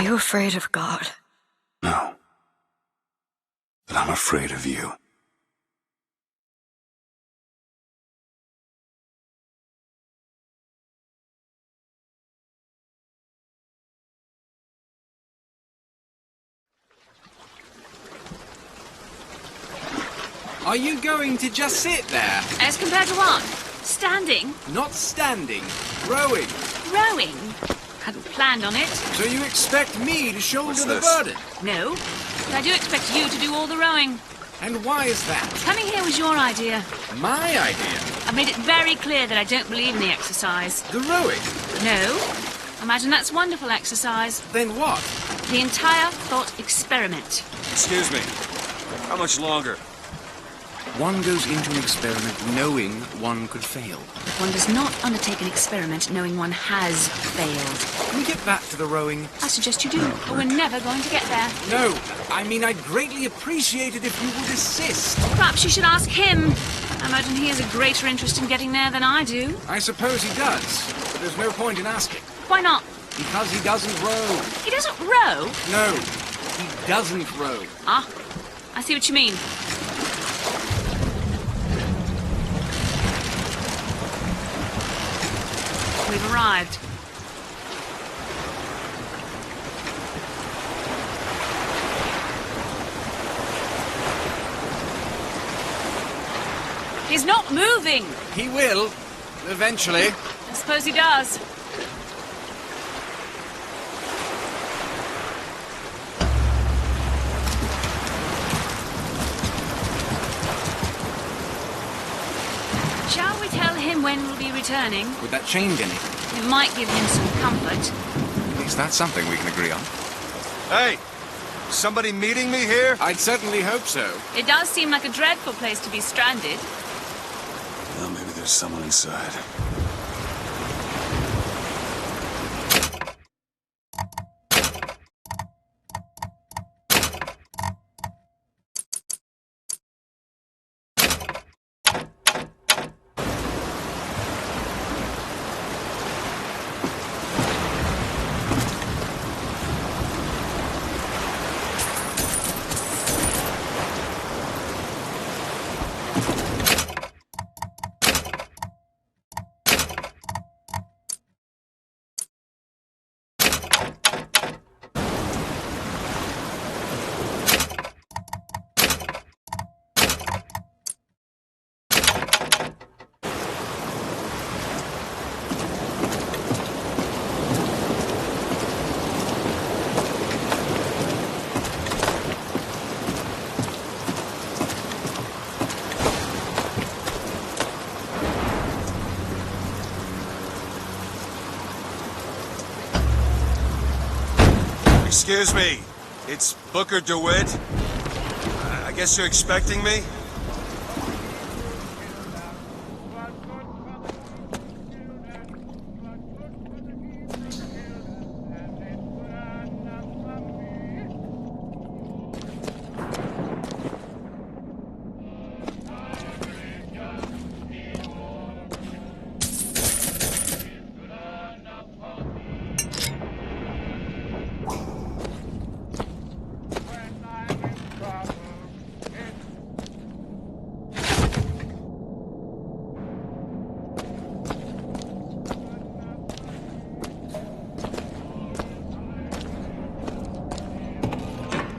you afraid of God? No. But I'm afraid of you. Are you going to just sit there? As compared to what? Standing? Not standing. Rowing. Rowing? Hadn't planned on it. So you expect me to shoulder the this? burden? No. But I do expect you to do all the rowing. And why is that? Coming here was your idea. My idea? I've made it very clear that I don't believe in the exercise. The rowing? No. Imagine that's wonderful exercise. Then what? The entire thought experiment. Excuse me. How much longer? One goes into an experiment knowing one could fail. One does not undertake an experiment knowing one has failed. Can we get back to the rowing? I suggest you do, but we're never going to get there. No, I mean I'd greatly appreciate it if you would assist. Perhaps you should ask him. I imagine he has a greater interest in getting there than I do. I suppose he does, but there's no point in asking. Why not? Because he doesn't row. He doesn't row? No, he doesn't row. Ah, I see what you mean. We've arrived. He's not moving. He will, eventually. I suppose he does. Shall we tell him when we'll be returning? Would that change anything? It might give him some comfort. At least that's something we can agree on. Hey! Somebody meeting me here? I'd certainly hope so. It does seem like a dreadful place to be stranded. Well, maybe there's someone inside. Excuse me. It's Booker DeWitt. I guess you're expecting me?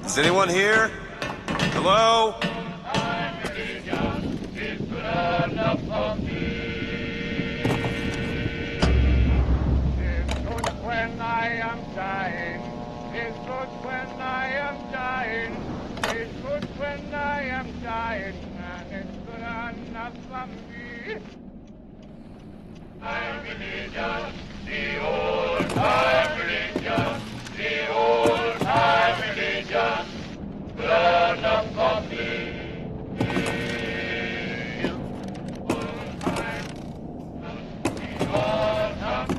Is anyone here? Hello? When I am dying, it's good when I am dying, it's good when I am dying, and it's good enough for me. My religion, the old time religion, the old time religion, good enough for me. Old time, the old time.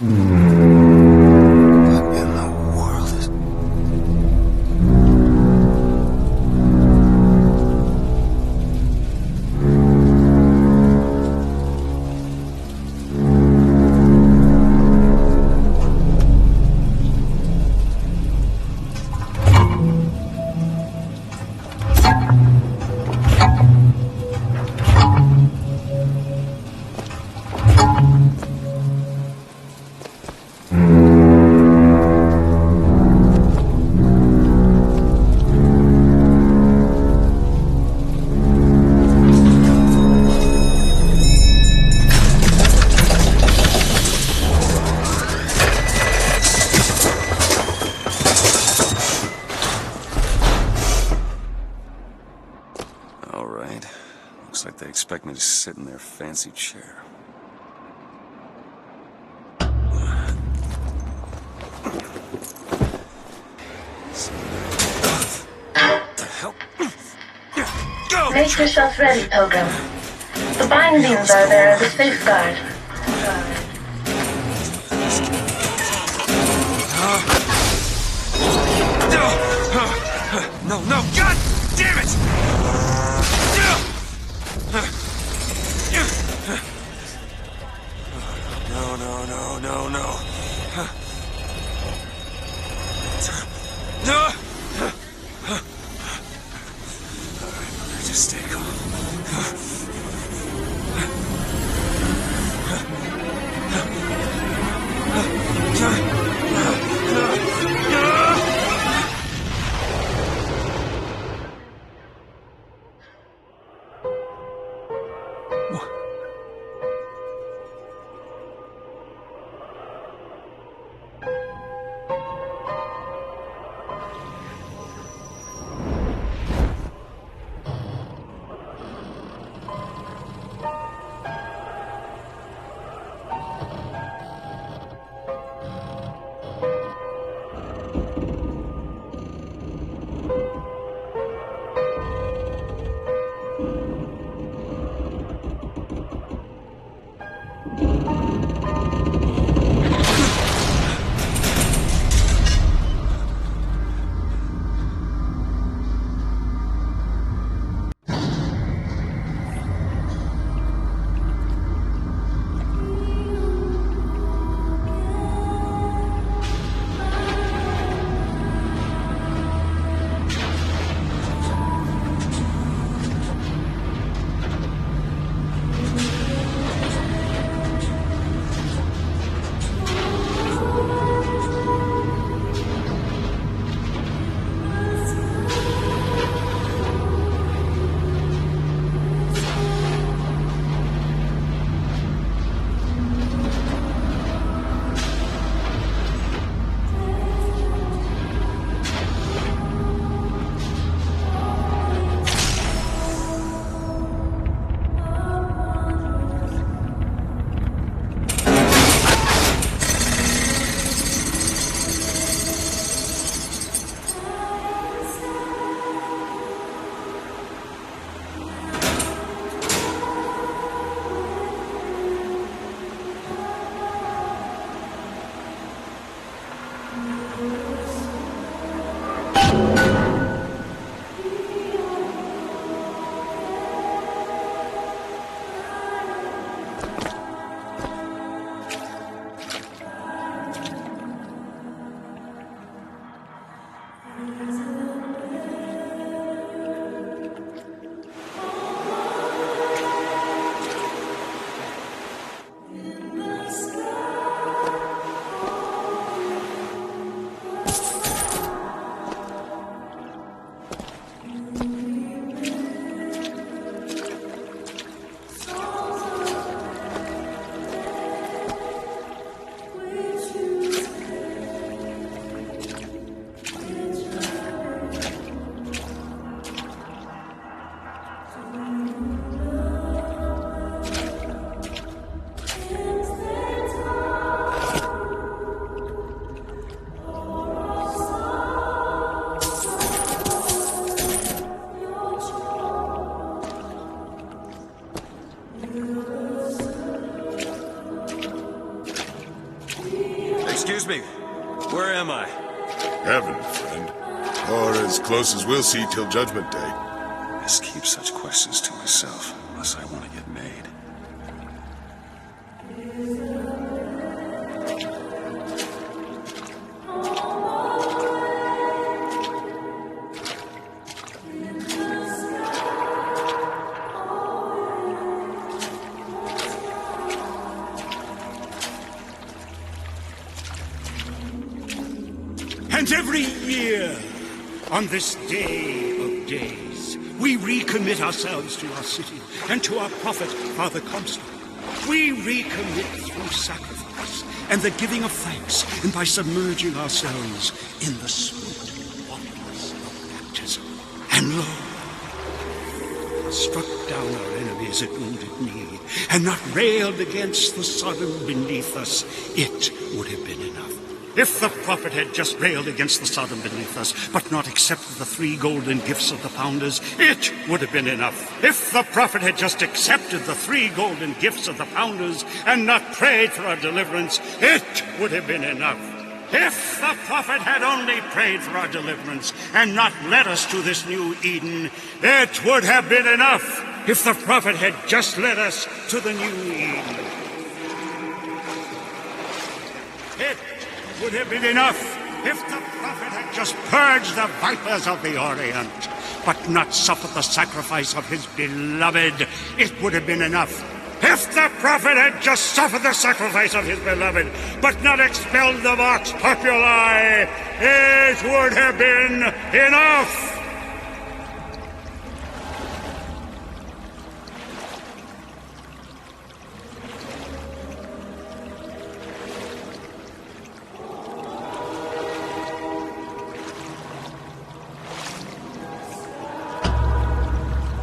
What in the world is... All right. Looks like they expect me to sit in their fancy chair. The hell? Go! Make yourself ready, Pilgrim. The bindings are there as a safeguard. No, no, God damn it! No, no, no, no, no. No! Just stay calm. Excuse me, where am I? Heaven, friend. Or as close as we'll see till Judgment Day. I just keep such questions to myself, unless I want to get made. And every year, on this day of days, we recommit ourselves to our city and to our prophet, Father Comstock. We recommit through sacrifice and the giving of thanks, and by submerging ourselves in the sweet waters of baptism. And lo, struck down our enemies at wounded knee, and not railed against the Sodom beneath us, it would have been enough. If the prophet had just railed against the Sodom beneath us, but not accepted the 3 golden gifts of the founders, it would have been enough. If the prophet had just accepted the 3 golden gifts of the founders, and not prayed for our deliverance, it would have been enough. If the prophet had only prayed for our deliverance, and not led us to this new Eden, it would have been enough. If the prophet had just led us to the new Eden, it would have been enough. If the prophet had just purged the vipers of the Orient, but not suffered the sacrifice of his beloved, it would have been enough. If the prophet had just suffered the sacrifice of his beloved, but not expelled the vox populi, it would have been enough.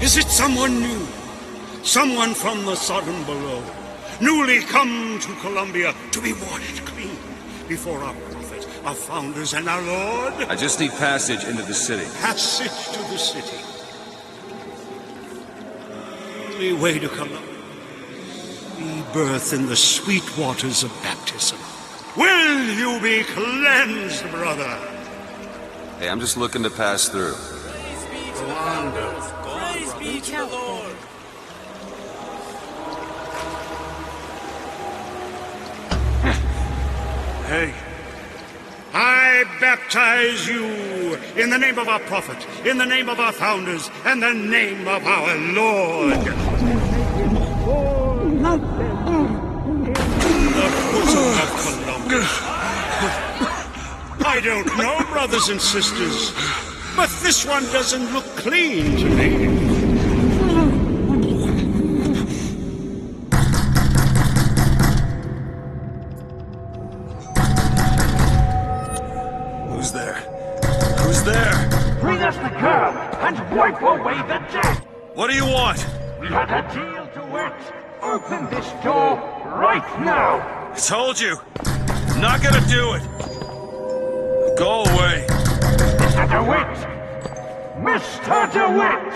Is it someone new? Someone from the Sodom below, newly come to Columbia to be washed clean before our prophet, our founders, and our Lord? I just need passage into the city. Passage to the city. Only way to Columbia. Rebirth in the sweet waters of baptism. Will you be cleansed, brother? Hey, I'm just looking to pass through. Praise be to the Lord. Hey. I baptize you in the name of our prophet, in the name of our founders, and the name of our Lord. The bosom of Columbia. I don't know, brothers and sisters, but this one doesn't look clean to me. Who's there? Who's there? Bring us the girl and wipe away the debt. What do you want? We had a deal to it. Open this door right now. I told you. I'm not gonna do it. Go away. Mr. DeWitt! Mr. DeWitt!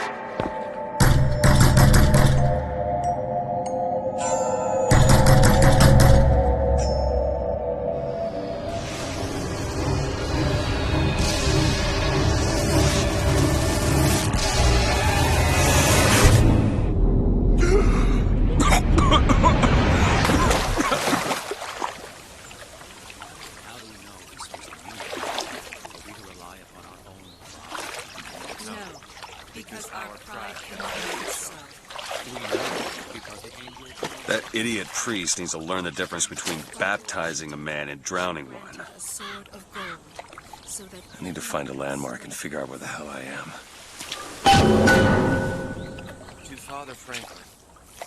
That idiot priest needs to learn the difference between baptizing a man and drowning one. I need to find a landmark and figure out where the hell I am. To Father Franklin,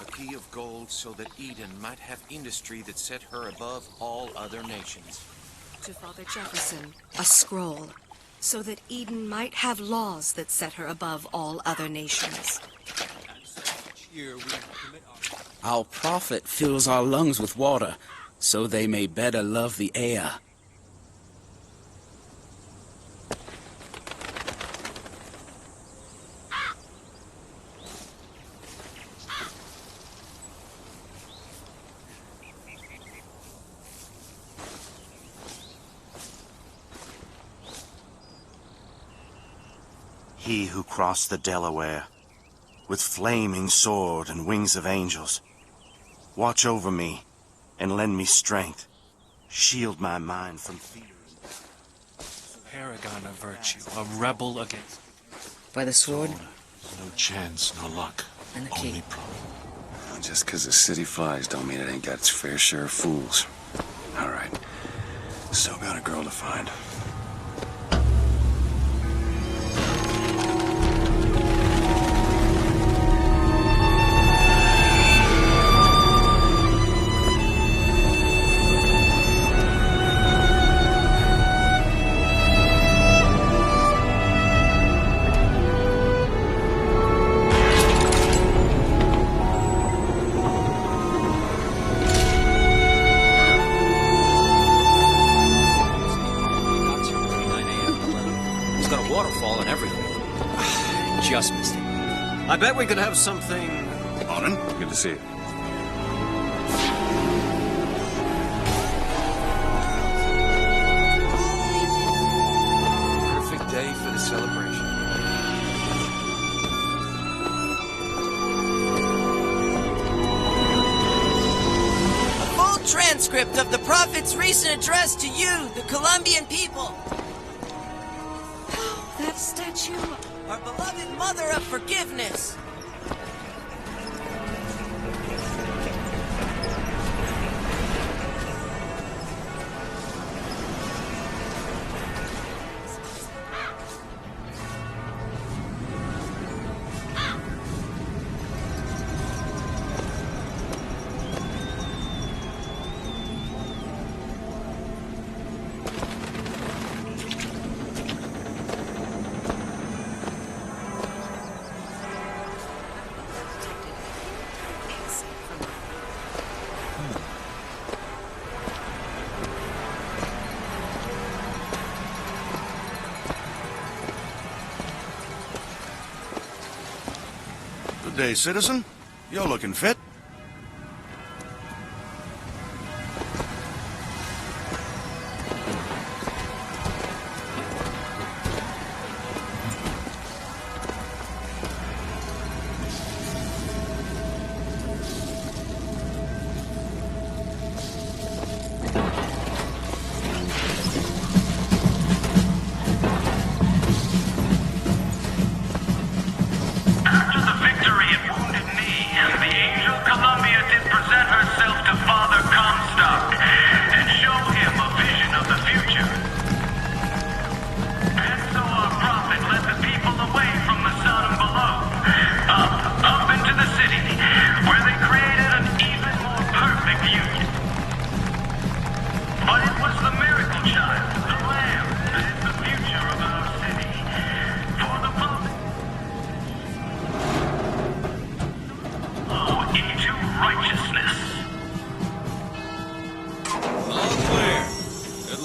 a key of gold so that Eden might have industry that set her above all other nations. To Father Jefferson, a scroll, so that Eden might have laws that set her above all other nations. Our prophet fills our lungs with water, so they may better love the air. he who crossed the Delaware, with flaming sword and wings of angels. Watch over me and lend me strength. Shield my mind from fear. Paragon of virtue, a rebel against... By the sword? No chance, no luck. And the key. Only problem. Just because the city flies don't mean it ain't got its fair share of fools. All right. Still got a girl to find. Just missed it. I bet we could have something... Morning. Good to see you. Perfect day for the celebration. A full transcript of the Prophet's recent address to you, the Colombian people. That statue... Our beloved Mother of Forgiveness. Good day, citizen. You're looking fit.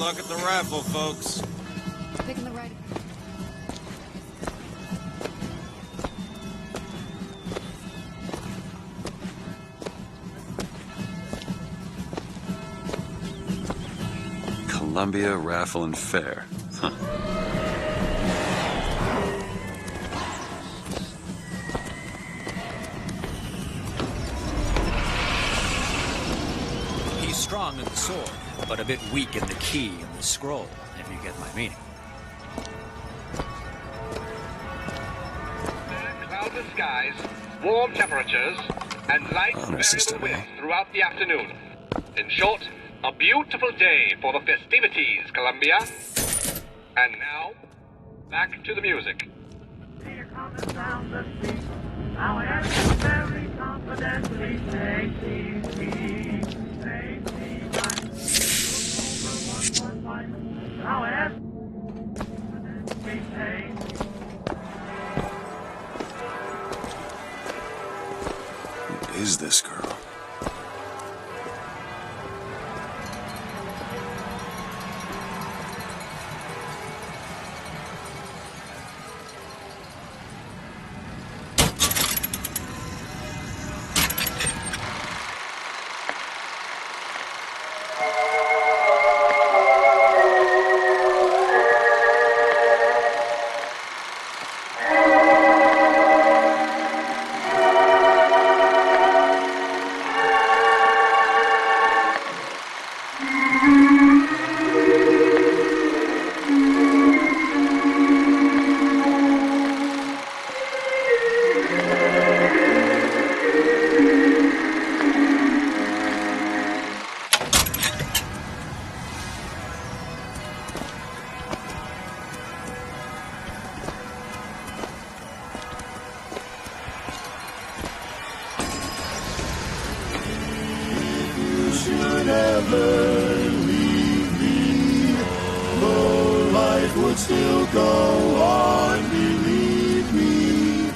luck at the raffle, folks. Picking the right. Columbia Raffle and Fair. Huh. He's strong in the sword, but a bit weak in the key and the scroll, if you get my meaning. Cloudless skies, warm temperatures, and light variable winds throughout the afternoon. In short, a beautiful day for the festivities, Columbia. And now, back to the music. Our answer very confidently say Who is this girl? never leave me, though life would still go on, believe me.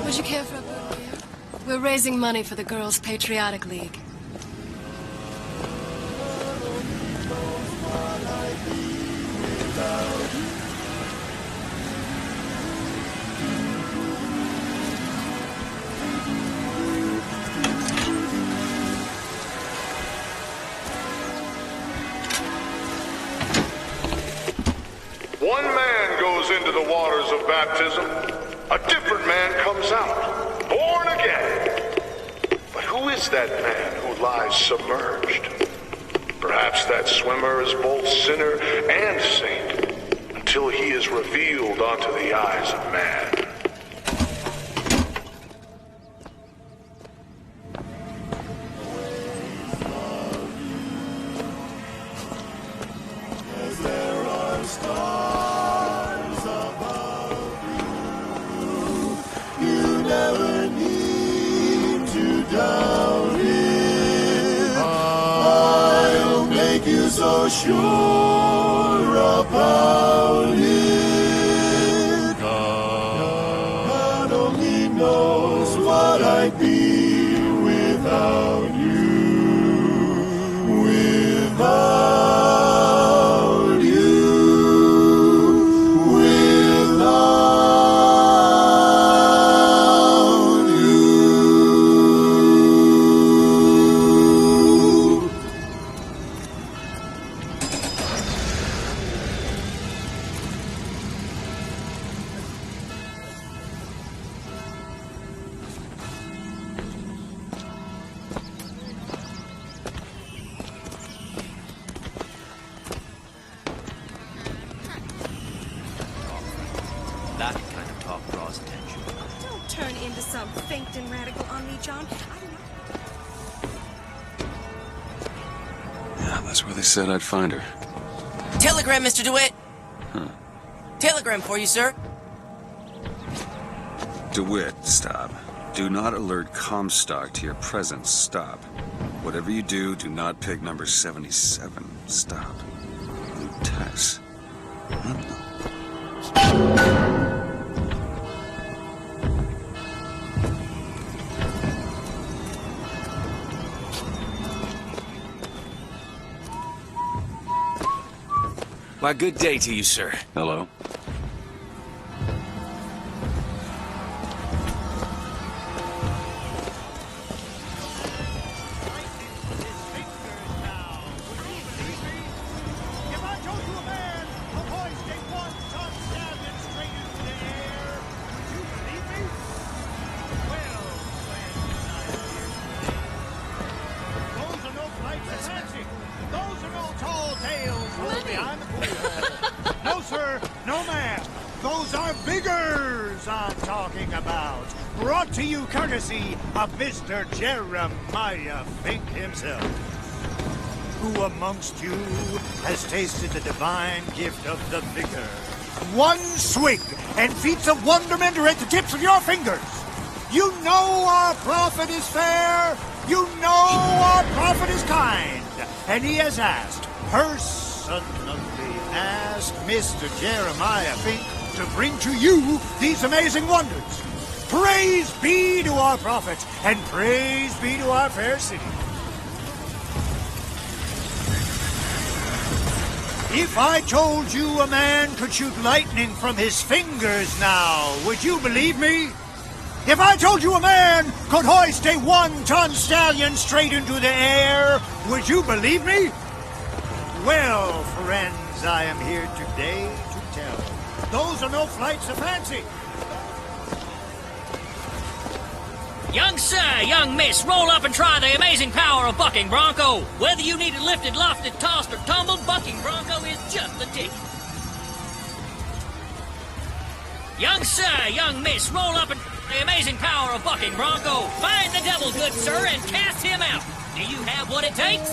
Would you care for a boot here? We're raising money for the Girls' Patriotic League. One man goes into the waters of baptism, a different man comes out, born again. But who is that man who lies submerged? Perhaps that swimmer is both sinner and saint, until he is revealed unto the eyes of man. So sure about it. God only knows what I'd be without you. Without you. Without you. That kind of talk draws attention. Don't turn into some fainting radical on me, John. Yeah, that's where they said I'd find her. Telegram, Mr. DeWitt. Huh. Telegram for you, sir. DeWitt, stop. Do not alert Comstock to your presence. Stop. Whatever you do, do not pick number 77. Stop. Blue Tess. Why, good day to you, sir. Hello. No, sir. No, ma'am. Those are biggers I'm talking about. Brought to you courtesy of Mr. Jeremiah Fink himself. Who amongst you has tasted the divine gift of the vigor? One swig, and feats of wonderment are at the tips of your fingers. You know our prophet is fair. You know our prophet is kind. And he has asked, personally asked Mr. Jeremiah Fink to bring to you these amazing wonders. Praise be to our prophet, and praise be to our fair city. If I told you a man could shoot lightning from his fingers now, would you believe me? If I told you a man could hoist a 1-ton stallion straight into the air, would you believe me? Well, friends, I am here today to tell. Those are no flights of fancy. Young sir, young miss, roll up and try the amazing power of bucking bronco. Whether you need it lifted, lofted, tossed, or tumbled, bucking bronco is just the ticket. Young sir, young miss, roll up and the amazing power of bucking bronco. Find the devil, good sir, and cast him out. Do you have what it takes?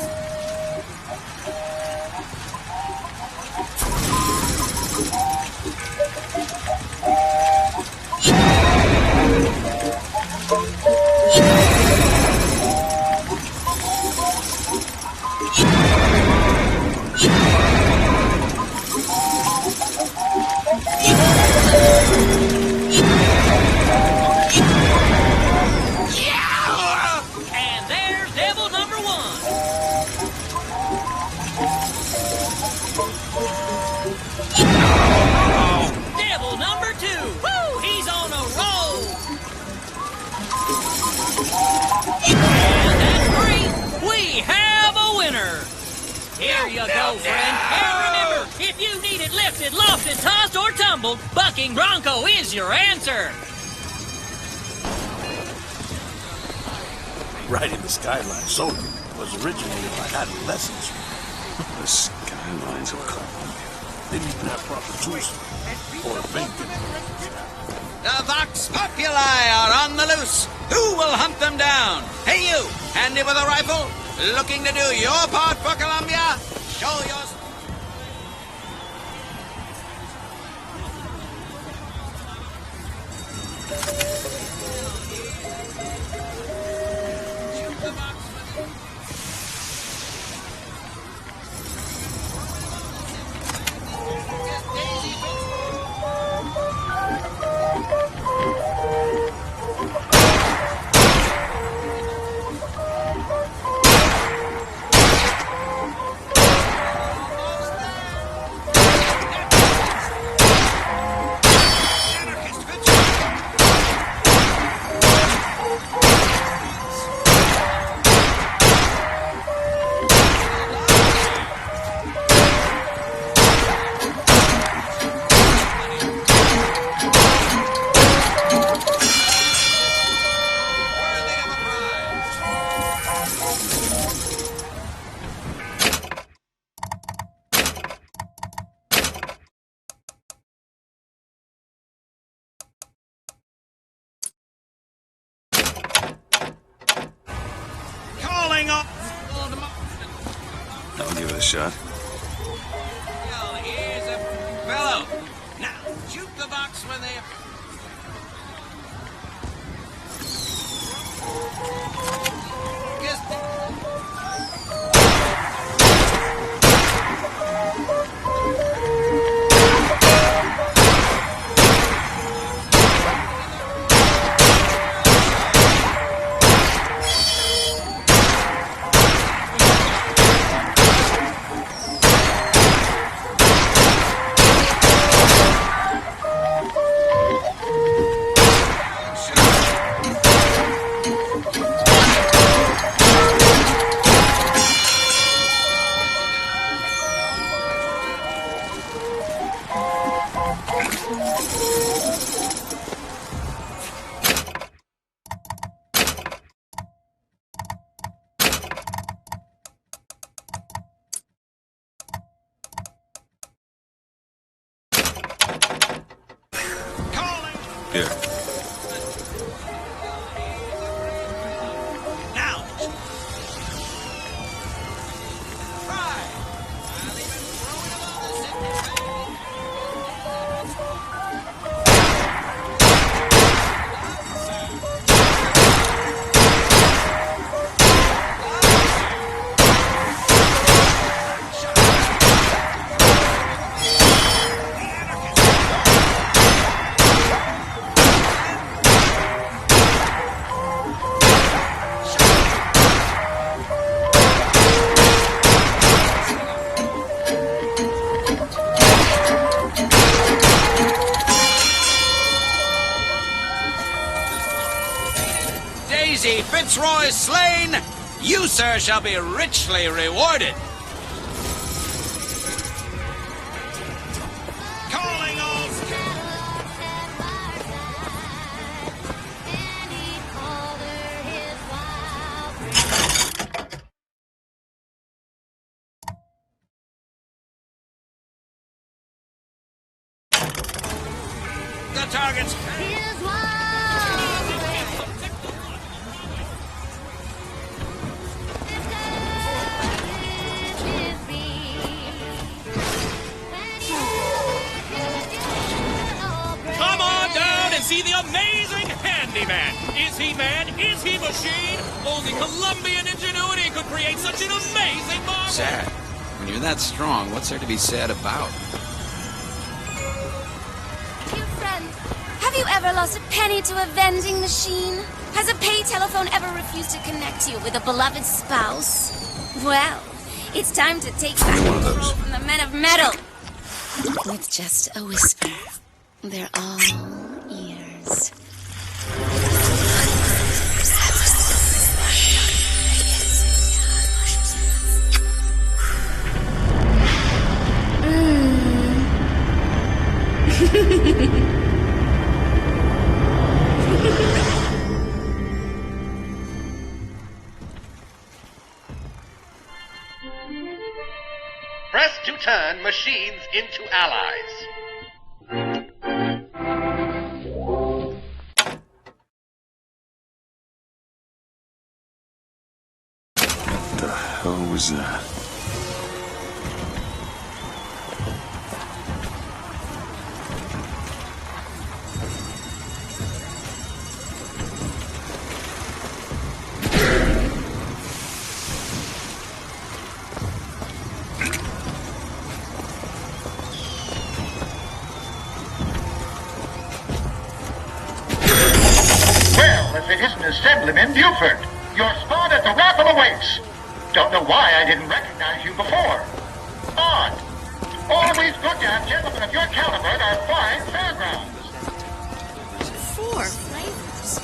Devil number 2! Woo! He's on a roll! And that's 3. We have a winner! Here you go, friend. And remember, if you need it lifted, lofted, tossed, or tumbled, bucking bronco is your answer. Riding the Skyline solely was originated by adolescents. The skylines of Columbia. They didn't even have proper tools or a bank. The Vox Populi are on the loose. Who will hunt them down? Hey, you, handy with a rifle? Looking to do your part for Columbia? Show your... I'll give it a shot. Well, here's a fellow. Now, shoot the box when they... Here. Now! Daisy Fitzroy slain, you, sir, shall be richly rewarded. Calling all... The target's... Come on down and see the amazing handyman. Is he man? Is he machine? Only Colombian ingenuity could create such an amazing marvel. Sad. When you're that strong, what's there to be sad about? Dear friend, have you ever lost a penny to a vending machine? Has a pay telephone ever refused to connect you with a beloved spouse? Well, it's time to take back control from the men of metal. With just a whisper, they're all ears. Press to turn machines into allies. What the hell was that? Well, if it isn't Assemblyman Buford, your spot at the raffle awaits. Don't know why I didn't recognize you before. Odd. Always good to have gentlemen of your caliber at our fine fairgrounds. 4 flavors.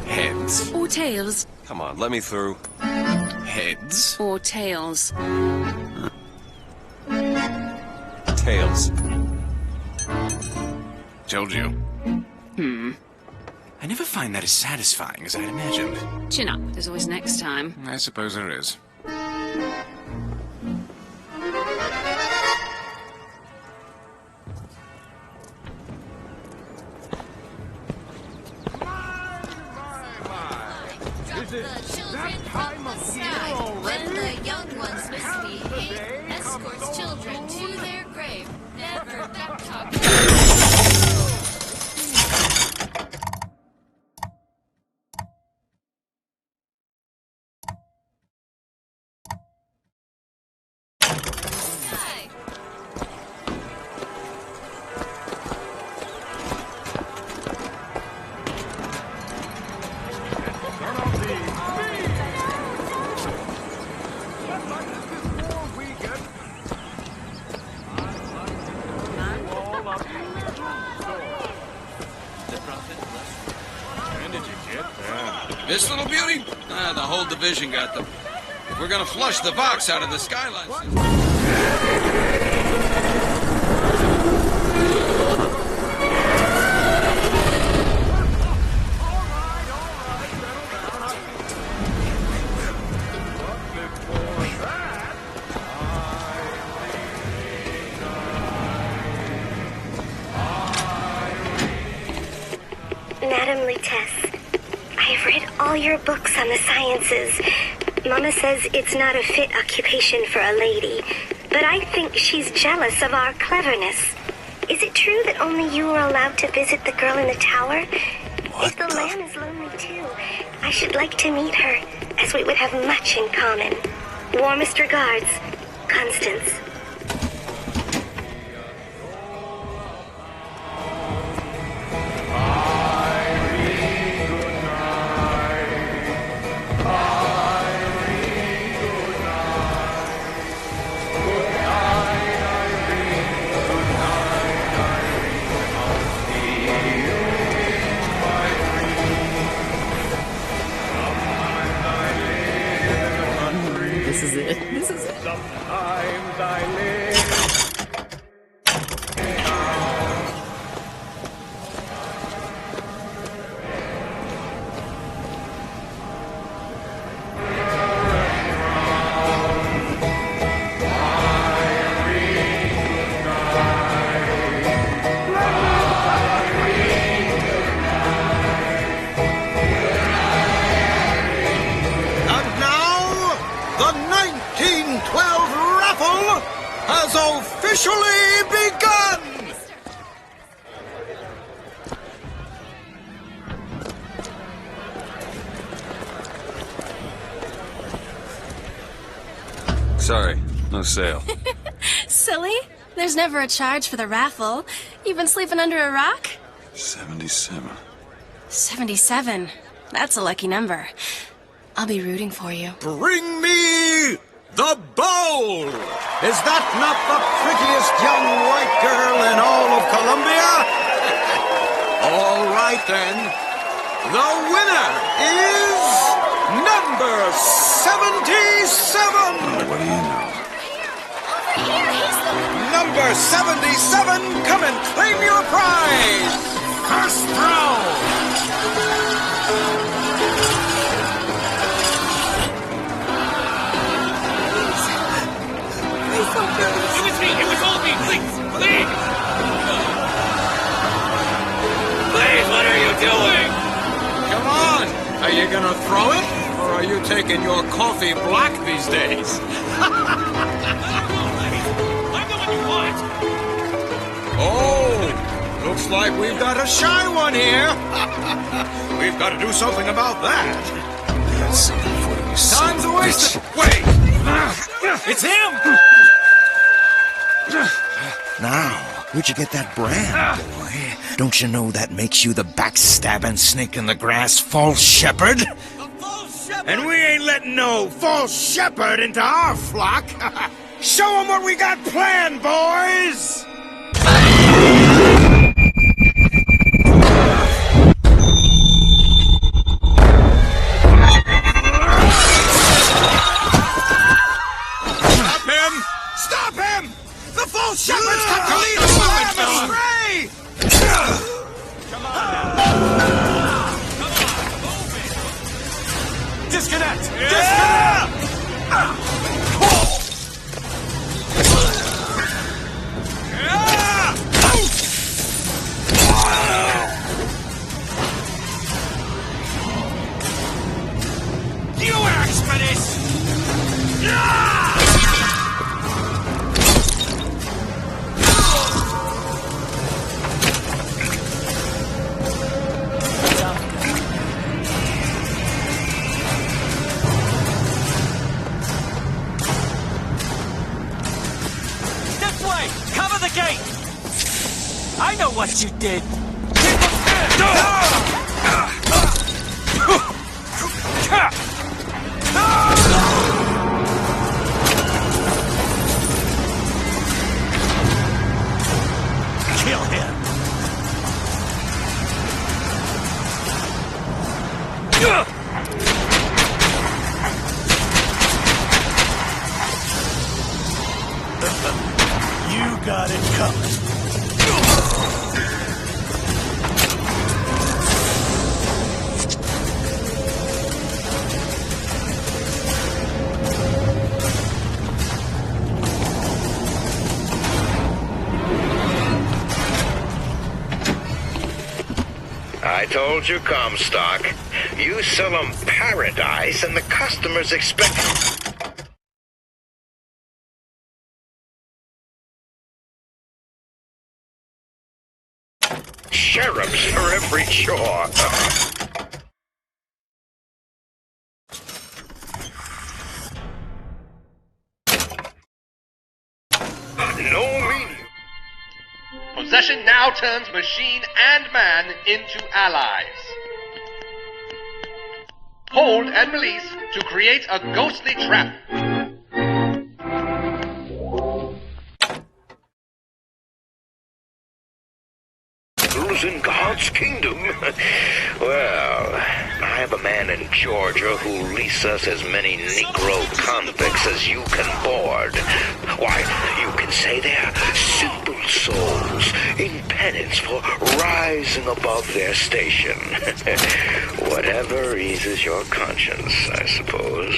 Heads. Or tails. Come on, let me through. Heads. Or tails. Tails. Told you. Hmm. I never find that as satisfying as I'd imagined. Chin up. There's always next time. I suppose there is. Is it that time of year already? When the young ones misbehave, escorts children to their grave. Never talk. This little beauty? Ah, the whole division got them. If we're gonna flush the box out of the skyline system. Madam Lutece, I've read all your books on the sciences. Mama says it's not a fit occupation for a lady, but I think she's jealous of our cleverness. Is it true that only you are allowed to visit the girl in the tower? If the lamb is lonely too, I should like to meet her, as we would have much in common. Warmest regards, Constance. This is it. This is it. Sometimes I live. And now, the 1912 raffle has officially begun! Sorry, no sale. Silly. There's never a charge for the raffle. You've been sleeping under a rock? 77. 77. That's a lucky number. I'll be rooting for you. Bring me the bowl! Is that not the prettiest young white girl in all of Columbia? All right, then. The winner is number 77! What do you know? Number 77, come and claim your prize! First throw! It was me! It was all me! Please! Please! Please, what are you doing? Come on! Are you gonna throw it? Or are you taking your coffee black these days? I'm the one you want! Oh! Looks like we've got a shy one here! We've got to do something about that! That's something for you, Time's a waste! Wait! It's him! Now, where'd you get that brand, boy? Don't you know that makes you the backstabbing snake in the grass false shepherd? And we ain't letting no false shepherd into our flock. Show them what we got planned, boys! Stop him! Stop him! The false shepherd's come to lead us astray! Come on now. Disconnect! Disconnect! You asked for this! This way! Cover the gate! I know what you did! Kill him! You got it coming. I told you, Comstock. You sell them paradise and the customers expect... sheriffs for every chore. No meaning. Possession now turns machine and man into allies. Hold and release to create a ghostly trap. In God's kingdom? Well, I have a man in Georgia who'll lease us as many Negro convicts as you can board. Why, you can say they're simple souls in penance for rising above their station. Whatever eases your conscience, I suppose.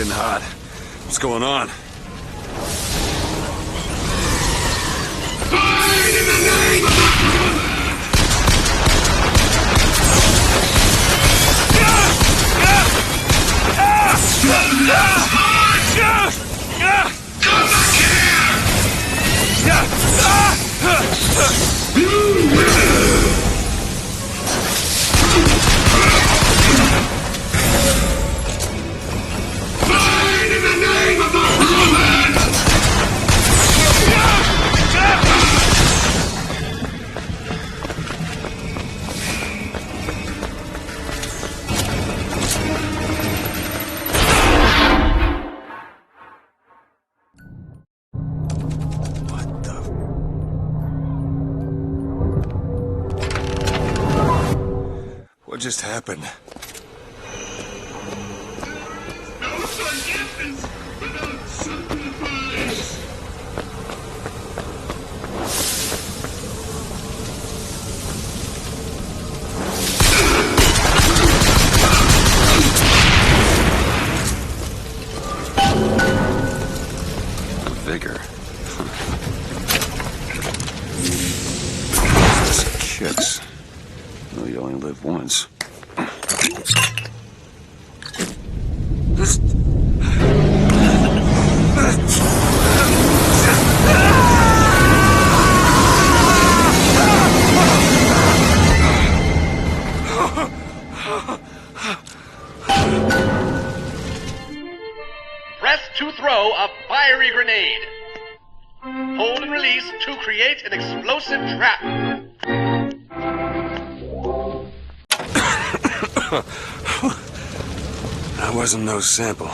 getting hot. What's going on? What just happened? No forgiveness without sacrifice. Vigor. Just kicks. Well, you only live once. Press to throw a fiery grenade. Hold and release to create an explosive trap. That wasn't no sample.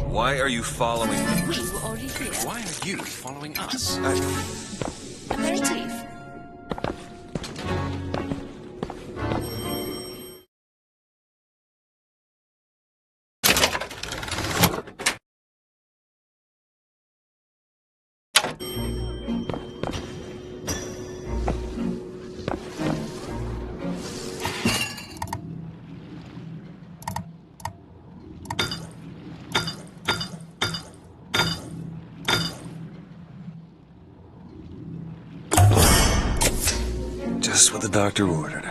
Why are you following me? We were already here. Why are you following us? Aperitif. doctor ordered.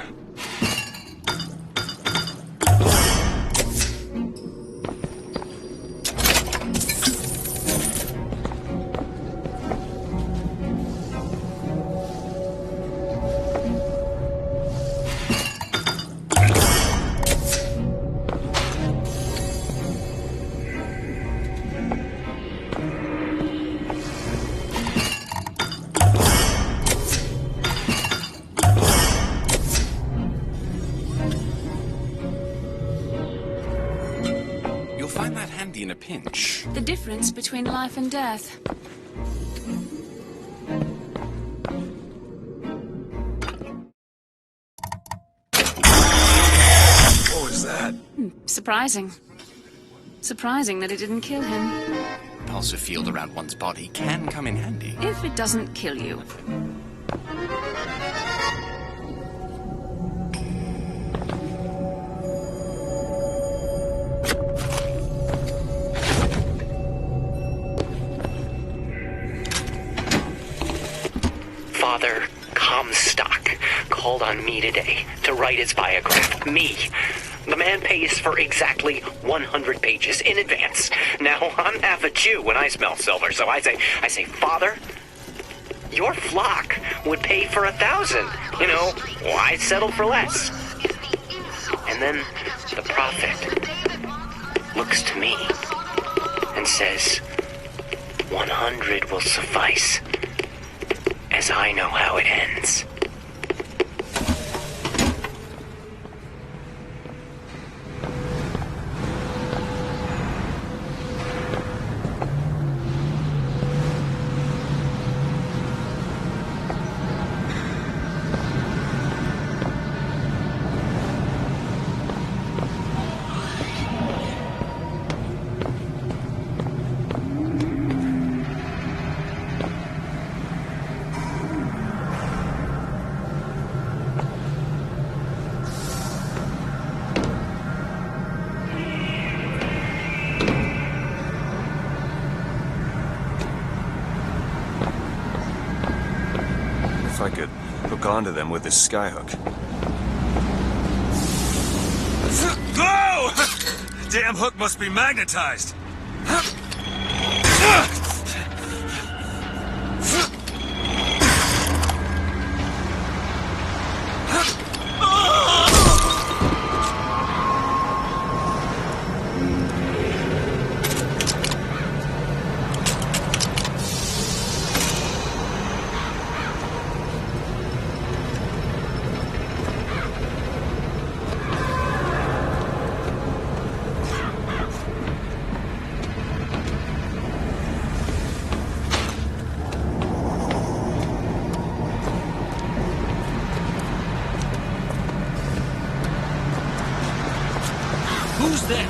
You'll find that handy in a pinch. The difference between life and death. What was that? Surprising. Surprising that it didn't kill him. Repulsive field around one's body can come in handy. If it doesn't kill you. Father Comstock called on me today to write his biograph. Me. The man pays for exactly 100 pages in advance. Now, I'm half a Jew when I smell silver, so I say, Father, your flock would pay for 1,000. You know, why settle for less? And then the prophet looks to me and says, 100 will suffice, as I know how it ends. If I could hook onto them with this skyhook. Go! Damn hook must be magnetized. Who's there?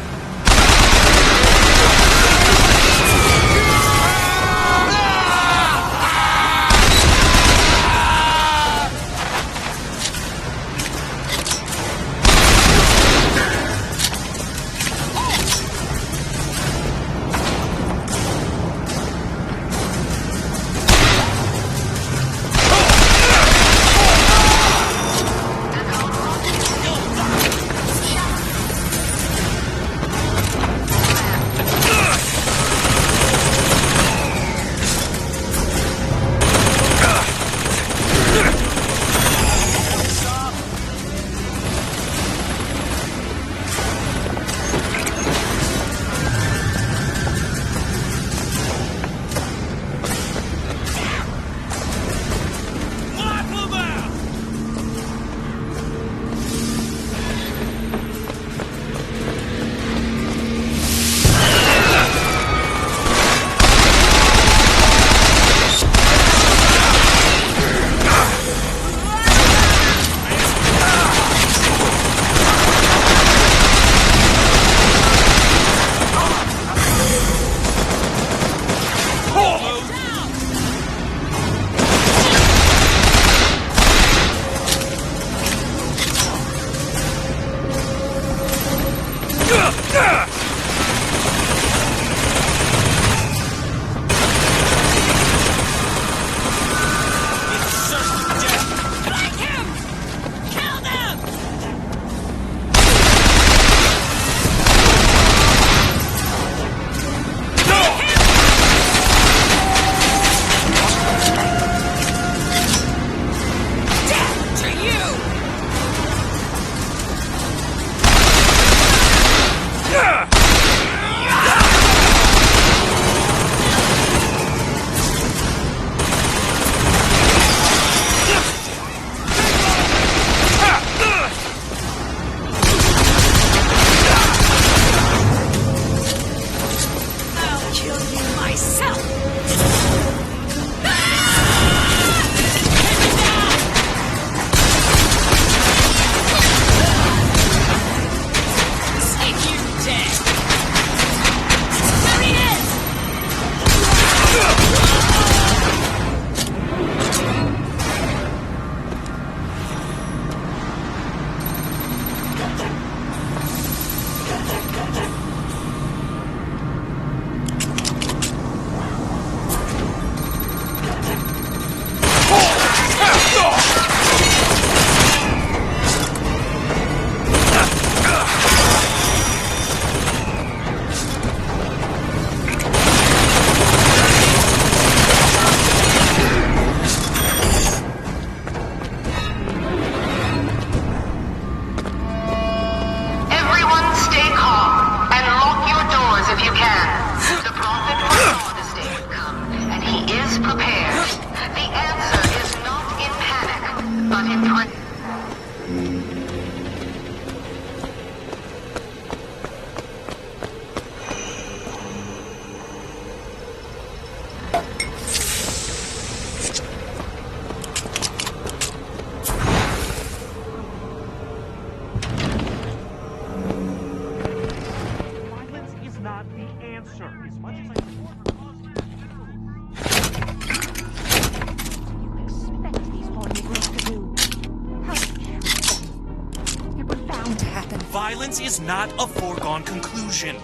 bound to happen. Violence is not a foregone conclusion.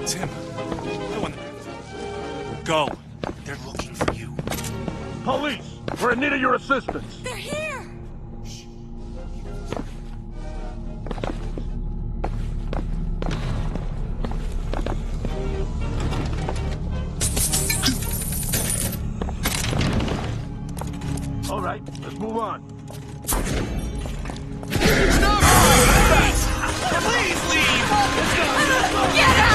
Tim, go in there. Go. They're looking for you. Police! We're in need of your assistance! They're here! All right, let's move on. Please leave! Get out!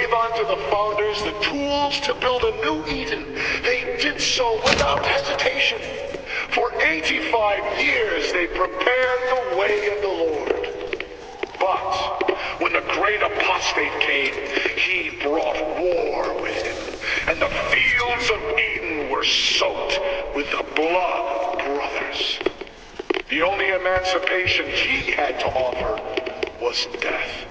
gave unto the founders the tools to build a new Eden, they did so without hesitation. For 85 years they prepared the way of the Lord. But when the great apostate came, he brought war with him, and the fields of Eden were soaked with the blood of brothers. The only emancipation he had to offer was death.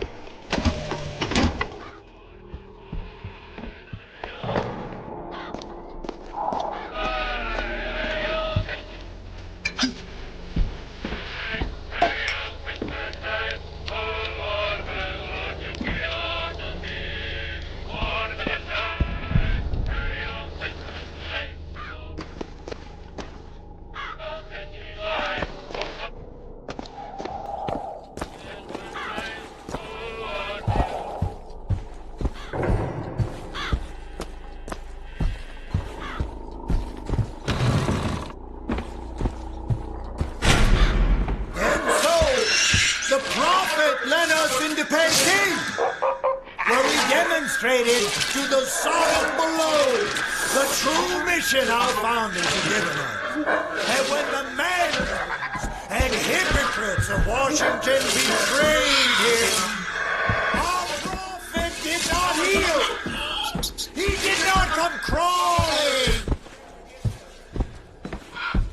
The prophet led us into Peking, where we demonstrated to the Sodom below the true mission our founders had given us. And when the madmen and hypocrites of Washington betrayed him, our prophet did not heal. He did not come crawling.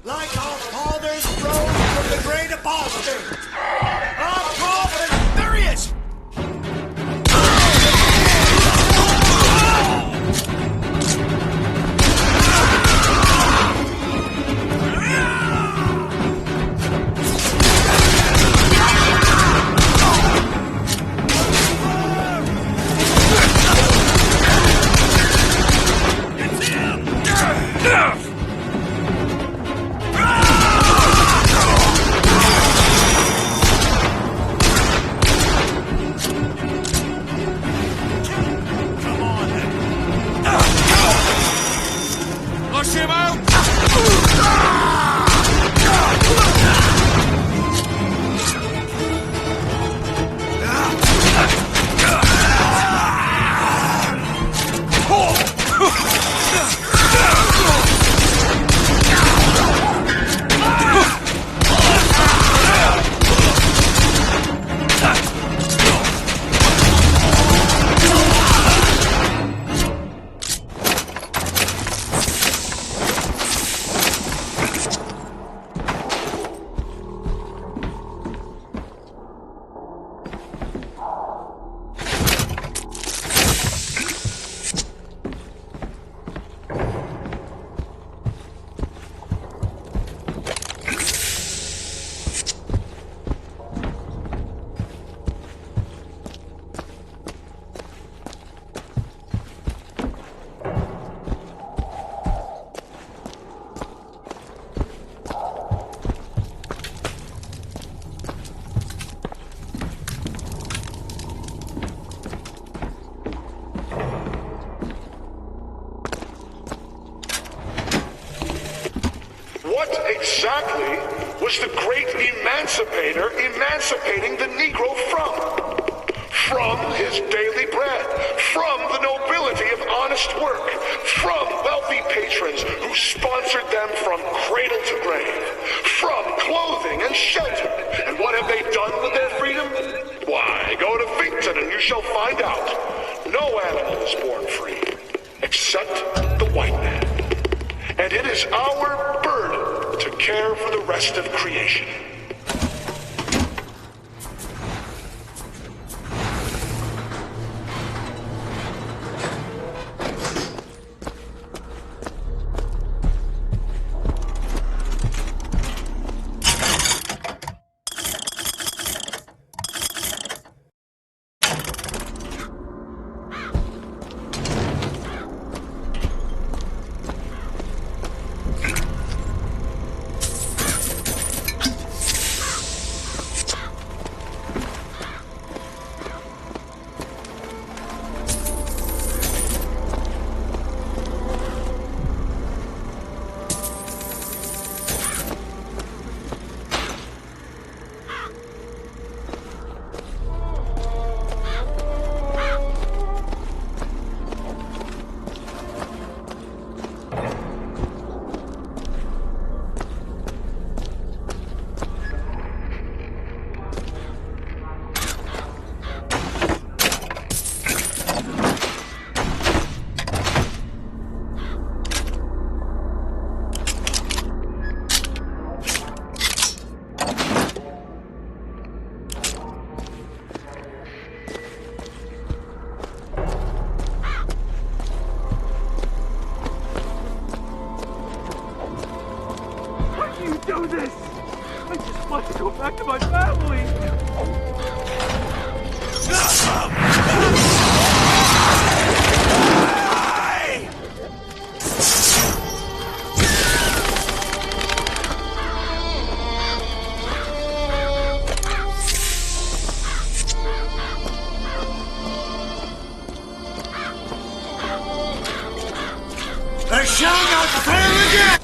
Like our fathers rose from the great apostate. Our prophet, there he is! What exactly was the great emancipator emancipating the Negro from? From his daily bread, from the nobility of honest work, from wealthy patrons who sponsored them from cradle to grave, from clothing and shelter. And what have they done with their freedom? Why, go to Finkton and you shall find out. No animal is born free, except the white man. And it is our burden to care for the rest of creation. Back to my family! I shall not fail again!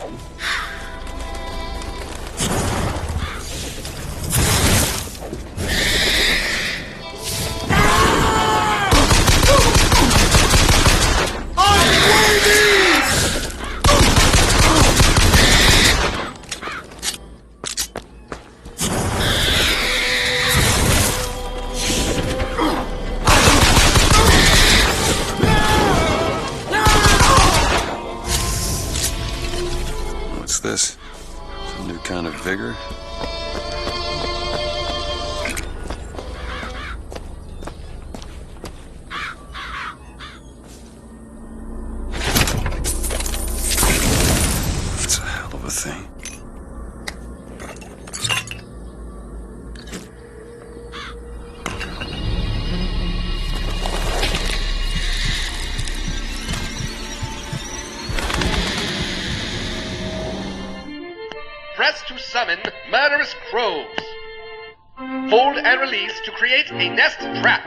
What's this? Some new kind of vigor? That's a hell of a thing. Press to summon murderous crows. Hold and release to create a nest trap.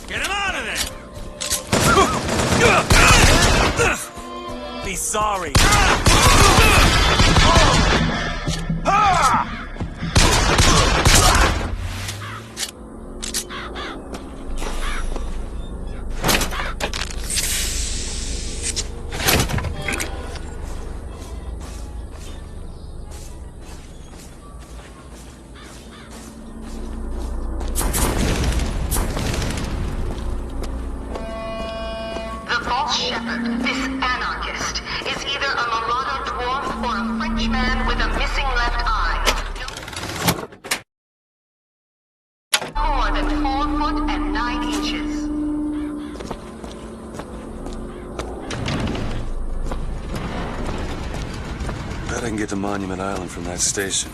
Get him out of there! Be sorry. The false shepherd, this anarchist, is either a mulatto dwarf or a Frenchman with a missing left eye. No more than 4 foot and 9 inches. Bet I can get to Monument Island from that station.